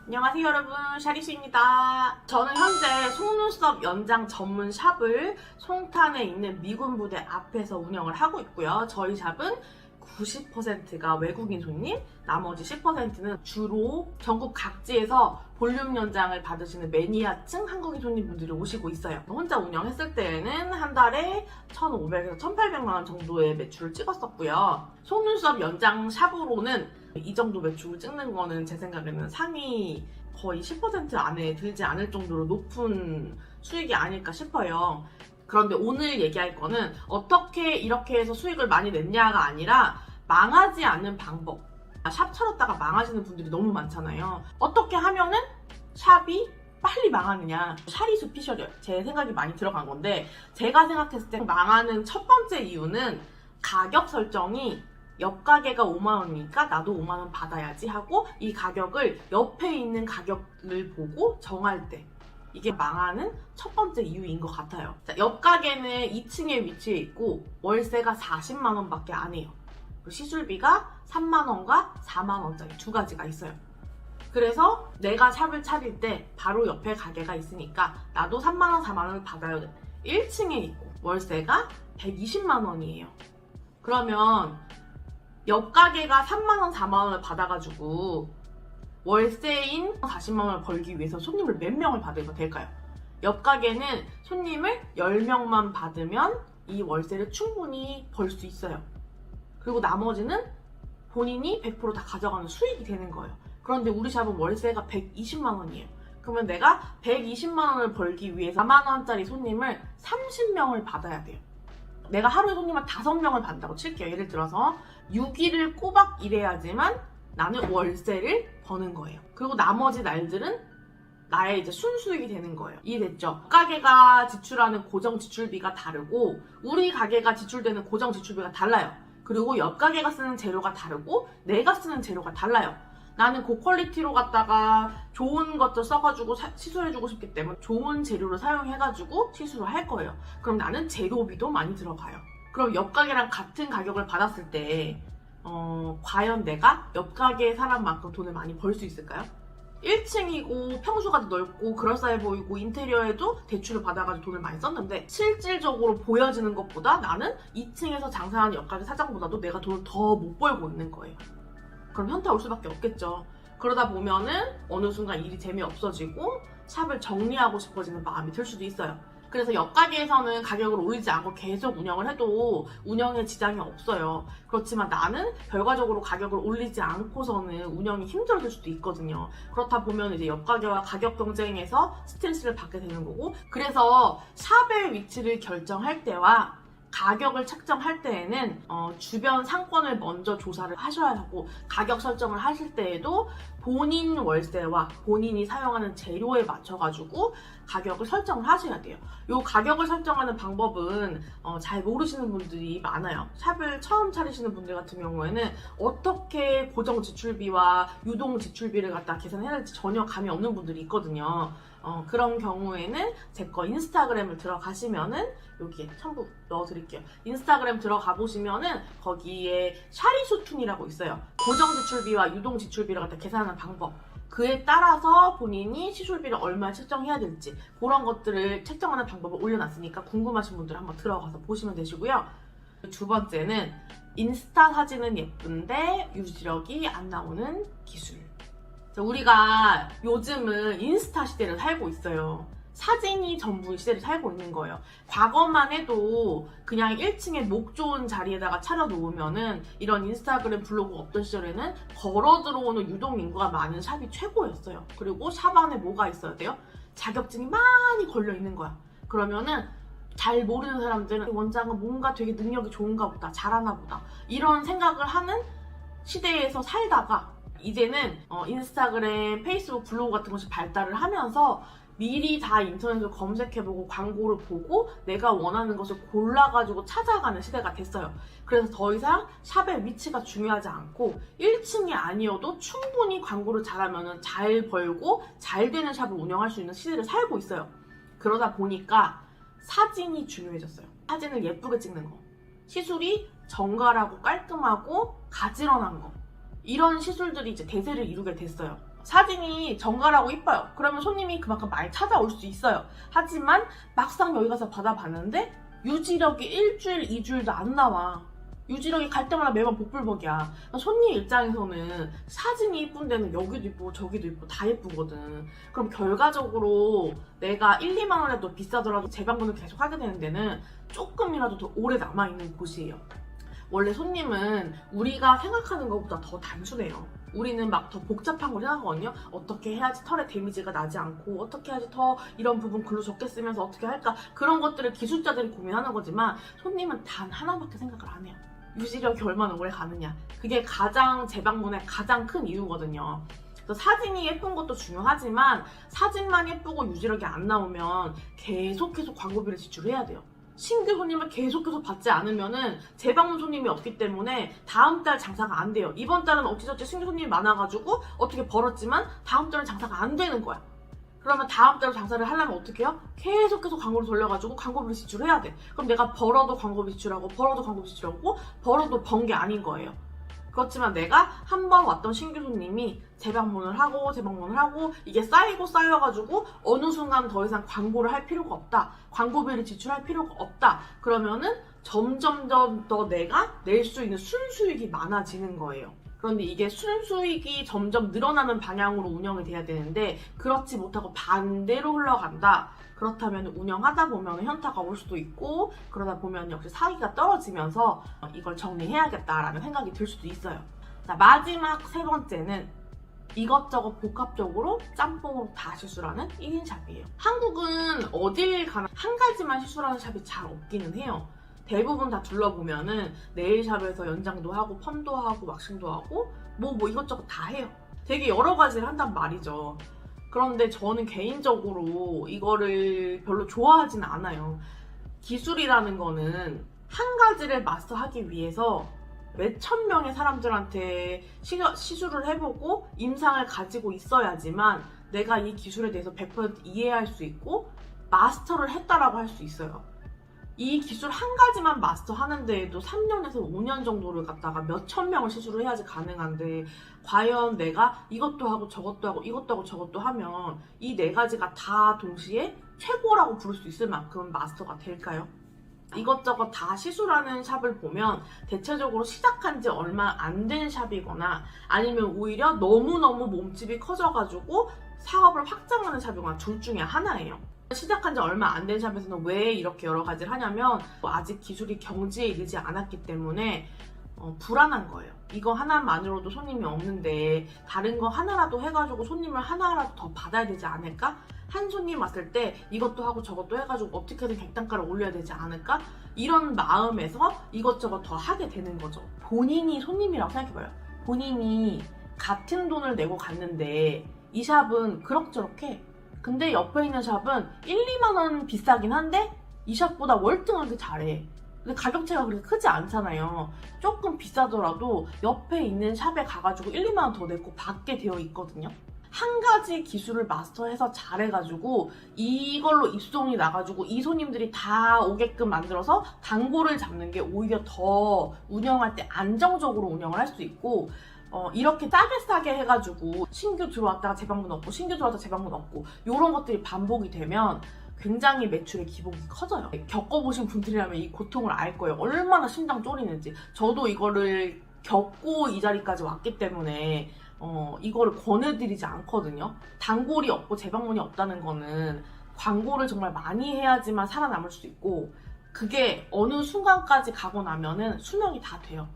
안녕하세요 여러분, 샤리씨입니다. 저는 현재 속눈썹 연장 전문 샵을 송탄에 있는 미군 부대 앞에서 운영을 하고 있고요. 저희 샵은 90%가 외국인 손님, 나머지 10%는 주로 전국 각지에서 볼륨 연장을 받으시는 매니아층 한국인 손님분들이 오시고 있어요. 혼자 운영했을 때에는 한 달에 1,500에서 1,800만 원 정도의 매출을 찍었었고요. 속눈썹 연장 샵으로는 이 정도 매출을 찍는 거는 제 생각에는 상위 거의 10% 안에 들지 않을 정도로 높은 수익이 아닐까 싶어요. 그런데 오늘 얘기할 거는 어떻게 이렇게 해서 수익을 많이 냈냐가 아니라 망하지 않는 방법. 샵 차렸다가 망하시는 분들이 너무 많잖아요. 어떻게 하면은 샵이 빨리 망하느냐. 샤리수 피셜이에요. 제 생각이 많이 들어간 건데, 제가 생각했을 때 망하는 첫 번째 이유는 가격 설정이 옆 가게가 5만원이니까 나도 5만원 받아야지 하고 이 가격을 옆에 있는 가격을 보고 정할 때, 이게 망하는 첫 번째 이유인 것 같아요. 자, 옆 가게는 2층에 위치해 있고 월세가 40만원 밖에 안 해요. 그리고 시술비가 3만원과 4만원짜리 두 가지가 있어요. 그래서 내가 샵을 차릴 때 바로 옆에 가게가 있으니까 나도 3만원, 4만원을 받아야 돼. 1층에 있고 월세가 120만원이에요. 그러면 옆 가게가 3만원, 4만원을 받아가지고 월세인 40만원을 벌기 위해서 손님을 몇 명을 받으면 될까요? 옆 가게는 손님을 10명만 받으면 이 월세를 충분히 벌 수 있어요. 그리고 나머지는 본인이 100% 다 가져가는 수익이 되는 거예요. 그런데 우리 샵은 월세가 120만원이에요. 그러면 내가 120만원을 벌기 위해서 4만원짜리 손님을 30명을 받아야 돼요. 내가 하루에 손님을 5명을 받는다고 칠게요. 예를 들어서 6일을 꼬박 일해야지만 나는 월세를 버는 거예요. 그리고 나머지 날들은 나의 이제 순수익이 되는 거예요. 이해됐죠? 가게가 지출하는 고정 지출비가 다르고 우리 가게가 지출되는 고정 지출비가 달라요. 그리고 옆 가게가 쓰는 재료가 다르고 내가 쓰는 재료가 달라요. 나는 고퀄리티로 갖다가 좋은 것들 써가지고 시술해주고 싶기 때문에 좋은 재료를 사용해가지고 시술을 할 거예요. 그럼 나는 재료비도 많이 들어가요. 그럼 옆 가게랑 같은 가격을 받았을 때 과연 내가 옆 가게 사람만큼 돈을 많이 벌 수 있을까요? 1층이고 평수가 넓고 그럴싸해 보이고 인테리어에도 대출을 받아가지고 돈을 많이 썼는데 실질적으로 보여지는 것보다 나는 2층에서 장사하는 옆 가게 사장보다도 내가 돈을 더 못 벌고 있는 거예요. 그럼 현타 올 수밖에 없겠죠. 그러다 보면은 어느 순간 일이 재미없어지고 샵을 정리하고 싶어지는 마음이 들 수도 있어요. 그래서 옆 가게에서는 가격을 올리지 않고 계속 운영을 해도 운영에 지장이 없어요. 그렇지만 나는 결과적으로 가격을 올리지 않고서는 운영이 힘들어질 수도 있거든요. 그렇다 보면 이제 옆 가게와 가격 경쟁에서 스트레스를 받게 되는 거고, 그래서 샵의 위치를 결정할 때와 가격을 책정할 때에는 주변 상권을 먼저 조사를 하셔야 하고, 가격 설정을 하실 때에도 본인 월세와 본인이 사용하는 재료에 맞춰가지고 가격을 설정을 하셔야 돼요. 이 가격을 설정하는 방법은 잘 모르시는 분들이 많아요. 샵을 처음 차리시는 분들 같은 경우에는 어떻게 고정 지출비와 유동 지출비를 갖다 계산해야 될지 전혀 감이 없는 분들이 있거든요. 그런 경우에는 제 거 인스타그램을 들어가시면은 여기에 첨부 넣어드릴게요. 인스타그램 들어가 보시면은 거기에 샤리수툰이라고 있어요. 고정 지출비와 유동 지출비를 갖다 계산하는 방법. 그에 따라서 본인이 시술비를 얼마 책정해야 될지 그런 것들을 책정하는 방법을 올려놨으니까 궁금하신 분들 한번 들어가서 보시면 되시고요. 두 번째는 인스타 사진은 예쁜데 유지력이 안 나오는 기술. 우리가 요즘은 인스타 시대를 살고 있어요. 사진이 전부의 시대를 살고 있는 거예요. 과거만 해도 그냥 1층에 목 좋은 자리에다가 차려놓으면은 이런 인스타그램 블로그 없던 시절에는 걸어 들어오는 유동 인구가 많은 샵이 최고였어요. 그리고 샵 안에 뭐가 있어야 돼요? 자격증이 많이 걸려 있는 거야. 그러면은 잘 모르는 사람들은 원장은 뭔가 되게 능력이 좋은가 보다, 잘하나 보다, 이런 생각을 하는 시대에서 살다가 이제는 인스타그램, 페이스북, 블로그 같은 것이 발달을 하면서 미리 다 인터넷으로 검색해보고 광고를 보고 내가 원하는 것을 골라가지고 찾아가는 시대가 됐어요. 그래서 더 이상 샵의 위치가 중요하지 않고 1층이 아니어도 충분히 광고를 잘하면 잘 벌고 잘 되는 샵을 운영할 수 있는 시대를 살고 있어요. 그러다 보니까 사진이 중요해졌어요. 사진을 예쁘게 찍는 거, 시술이 정갈하고 깔끔하고 가지런한 거, 이런 시술들이 이제 대세를 이루게 됐어요. 사진이 정갈하고 이뻐요. 그러면 손님이 그만큼 많이 찾아올 수 있어요. 하지만 막상 여기 가서 받아봤는데 유지력이 일주일, 2주일도 안 나와. 유지력이 갈 때마다 매번 복불복이야. 손님 입장에서는 사진이 이쁜 데는 여기도 이쁘고 저기도 이쁘고 다 예쁘거든. 그럼 결과적으로 내가 1, 2만 원에도 비싸더라도 재방문을 계속 하게 되는 데는 조금이라도 더 오래 남아있는 곳이에요. 원래 손님은 우리가 생각하는 것보다 더 단순해요. 우리는 막 더 복잡한 걸 생각하거든요. 어떻게 해야지 털에 데미지가 나지 않고, 어떻게 해야지 더 이런 부분 글로 적게 쓰면서 어떻게 할까, 그런 것들을 기술자들이 고민하는 거지만 손님은 단 하나밖에 생각을 안 해요. 유지력이 얼마나 오래 가느냐. 그게 가장 재방문의 가장 큰 이유거든요. 그래서 사진이 예쁜 것도 중요하지만 사진만 예쁘고 유지력이 안 나오면 계속해서 광고비를 지출해야 돼요. 신규 손님을 계속해서 받지 않으면은 재방문 손님이 없기 때문에 다음 달 장사가 안 돼요. 이번 달은 어찌저찌 신규 손님이 많아가지고 어떻게 벌었지만 다음 달은 장사가 안 되는 거야. 그러면 다음 달에 장사를 하려면 어떻게 해요? 계속해서 광고를 돌려가지고 광고비를 지출해야 돼. 그럼 내가 벌어도 광고비 지출하고 벌어도 광고비 지출하고 벌어도 번 게 아닌 거예요. 그렇지만 내가 한 번 왔던 신규 손님이 재방문을 하고 이게 쌓여가지고 어느 순간 더 이상 광고를 할 필요가 없다. 광고비를 지출할 필요가 없다. 그러면은 점점 더 내가 낼 수 있는 순수익이 많아지는 거예요. 그런데 이게 순수익이 점점 늘어나는 방향으로 운영이 돼야 되는데 그렇지 못하고 반대로 흘러간다. 그렇다면 운영하다 보면 현타가 올 수도 있고 그러다 보면 역시 사기가 떨어지면서 이걸 정리해야겠다라는 생각이 들 수도 있어요. 자, 마지막 세 번째는 이것저것 복합적으로 짬뽕으로 다 시술하는 1인 샵이에요. 한국은 어딜 가나 한 가지만 시술하는 샵이 잘 없기는 해요. 대부분 다 둘러보면은 네일샵에서 연장도 하고 펌도 하고 왁싱도 하고 뭐 이것저것 다 해요. 되게 여러 가지를 한단 말이죠. 그런데 저는 개인적으로 이거를 별로 좋아하지는 않아요. 기술이라는 거는 한 가지를 마스터하기 위해서 몇천 명의 사람들한테 시술을 해보고 임상을 가지고 있어야지만 내가 이 기술에 대해서 100% 이해할 수 있고 마스터를 했다라고 할 수 있어요. 이 기술 한 가지만 마스터하는 데에도 3년에서 5년 정도를 갖다가 몇천 명을 시술을 해야지 가능한데 과연 내가 이것도 하고 저것도 하고 이것도 하고 저것도 하면 이 네 가지가 다 동시에 최고라고 부를 수 있을 만큼 마스터가 될까요? 이것저것 다 시술하는 샵을 보면 대체적으로 시작한 지 얼마 안 된 샵이거나 아니면 오히려 너무너무 몸집이 커져가지고 사업을 확장하는 샵이거나 둘 중에 하나예요. 시작한 지 얼마 안 된 샵에서는 왜 이렇게 여러 가지를 하냐면 아직 기술이 경지에 이르지 않았기 때문에 불안한 거예요. 이거 하나만으로도 손님이 없는데 다른 거 하나라도 해가지고 손님을 하나라도 더 받아야 되지 않을까? 한 손님 왔을 때 이것도 하고 저것도 해가지고 어떻게든 객단가를 올려야 되지 않을까? 이런 마음에서 이것저것 더 하게 되는 거죠. 본인이 손님이라고 생각해봐요. 본인이 같은 돈을 내고 갔는데 이 샵은 그럭저럭해. 근데 옆에 있는 샵은 1, 2만 원 비싸긴 한데 이 샵보다 월등하게 잘해. 근데 가격 차이가 그렇게 크지 않잖아요. 조금 비싸더라도 옆에 있는 샵에 가가지고 1, 2만 원 더 내고 받게 되어 있거든요. 한 가지 기술을 마스터해서 잘해가지고 이걸로 입소문이 나가지고 이 손님들이 다 오게끔 만들어서 단골을 잡는 게 오히려 더 운영할 때 안정적으로 운영을 할 수 있고 이렇게 싸게 해가지고 신규 들어왔다가 재방문 없고 신규 들어왔다가 재방문 없고 이런 것들이 반복이 되면 굉장히 매출의 기복이 커져요. 겪어보신 분들이라면 이 고통을 알 거예요. 얼마나 심장 쫄이는지. 저도 이거를 겪고 이 자리까지 왔기 때문에 이거를 권해드리지 않거든요. 단골이 없고 재방문이 없다는 거는 광고를 정말 많이 해야지만 살아남을 수 있고 그게 어느 순간까지 가고 나면은 수명이 다 돼요.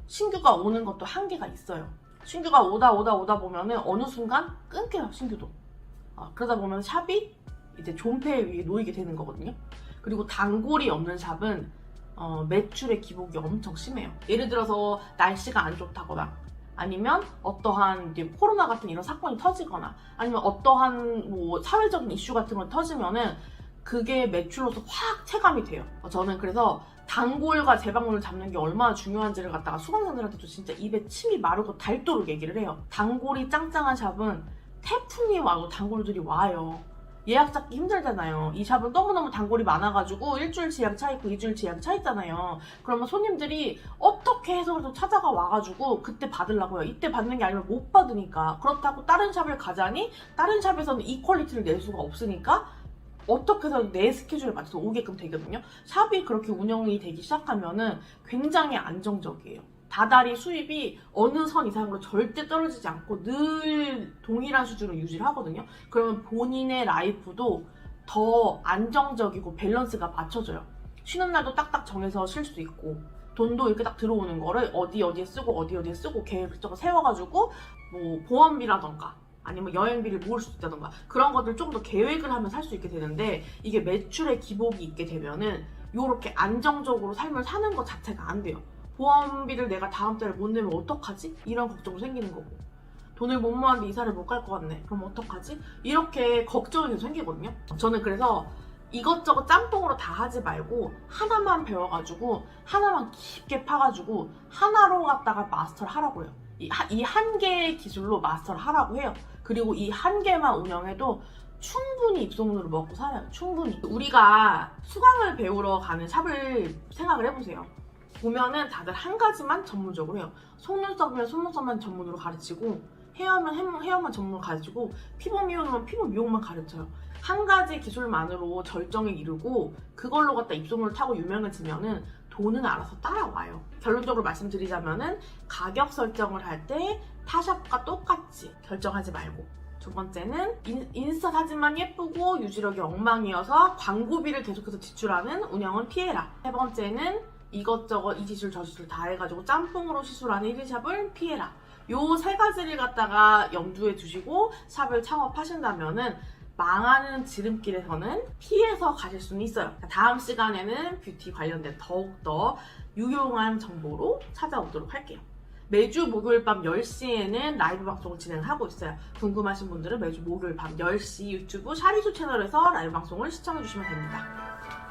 신규가 오는 것도 한계가 있어요. 신규가 오다 보면은 어느 순간 끊겨요, 신규도. 그러다 보면 샵이 이제 존폐 위에 놓이게 되는 거거든요. 그리고 단골이 없는 샵은 매출의 기복이 엄청 심해요. 예를 들어서 날씨가 안 좋다거나 아니면 어떠한 이제 코로나 같은 이런 사건이 터지거나 아니면 어떠한 뭐 사회적인 이슈 같은 거 터지면은 그게 매출로서 확 체감이 돼요. 저는 그래서 단골과 재방문을 잡는 게 얼마나 중요한지를 갖다가 수강생들한테도 진짜 입에 침이 마르고 닳도록 얘기를 해요. 단골이 짱짱한 샵은 태풍이 와도 단골들이 와요. 예약 잡기 힘들잖아요. 이 샵은 너무너무 단골이 많아가지고 일주일치 예약 차 있고 2주일치 예약 차 있잖아요. 그러면 손님들이 어떻게 해서라도 찾아가 와가지고 그때 받으려고요. 이때 받는 게 아니면 못 받으니까. 그렇다고 다른 샵을 가자니 다른 샵에서는 이 퀄리티를 낼 수가 없으니까 어떻게 해서 내 스케줄에 맞춰서 오게끔 되거든요. 샵이 그렇게 운영이 되기 시작하면은 굉장히 안정적이에요. 다달이 수입이 어느 선 이상으로 절대 떨어지지 않고 늘 동일한 수준으로 유지를 하거든요. 그러면 본인의 라이프도 더 안정적이고 밸런스가 맞춰져요. 쉬는 날도 딱딱 정해서 쉴 수 있고 돈도 이렇게 딱 들어오는 거를 어디에 쓰고 어디에 쓰고 계획적으로 세워가지고 뭐 보험비라던가 아니면 여행비를 모을 수 있다던가 그런 것들 좀 더 계획을 하면 살 수 있게 되는데 이게 매출의 기복이 있게 되면은 요렇게 안정적으로 삶을 사는 것 자체가 안 돼요. 보험비를 내가 다음 달에 못 내면 어떡하지? 이런 걱정도 생기는 거고 돈을 못 모았는데 이사를 못 갈 것 같네. 그럼 어떡하지? 이렇게 걱정이 계속 생기거든요. 저는 그래서 이것저것 짬뽕으로 다 하지 말고 하나만 배워가지고 하나만 깊게 파가지고 하나로 갖다가 마스터를 하라고 해요. 이 한 개의 기술로 마스터를 하라고 해요. 그리고 이 한 개만 운영해도 충분히 입소문으로 먹고 살아요. 충분히. 우리가 수강을 배우러 가는 샵을 생각을 해보세요. 보면은 다들 한 가지만 전문적으로 해요. 속눈썹이면 속눈썹만 전문으로 가르치고 헤어면 헤어만 전문으로 가르치고 피부 미용이면 피부 미용만 가르쳐요. 한 가지 기술만으로 절정에 이르고 그걸로 갖다 입소문을 타고 유명해지면은 돈은 알아서 따라와요. 결론적으로 말씀드리자면은 가격 설정을 할 때 타샵과 똑같이 결정하지 말고 두 번째는 인스타 사진만 예쁘고 유지력이 엉망이어서 광고비를 계속해서 지출하는 운영은 피해라. 세 번째는 이것저것 이 시술 저 시술 다 해가지고 짬뽕으로 시술하는 1샵을 피해라. 요 세 가지를 갖다가 염두에 두시고 샵을 창업하신다면은 망하는 지름길에서는 피해서 가실 수는 있어요. 다음 시간에는 뷰티 관련된 더욱더 유용한 정보로 찾아오도록 할게요. 매주 목요일 밤 10시에는 라이브 방송을 진행하고 있어요. 궁금하신 분들은 매주 목요일 밤 10시 유튜브 샤리수 채널에서 라이브 방송을 시청해주시면 됩니다.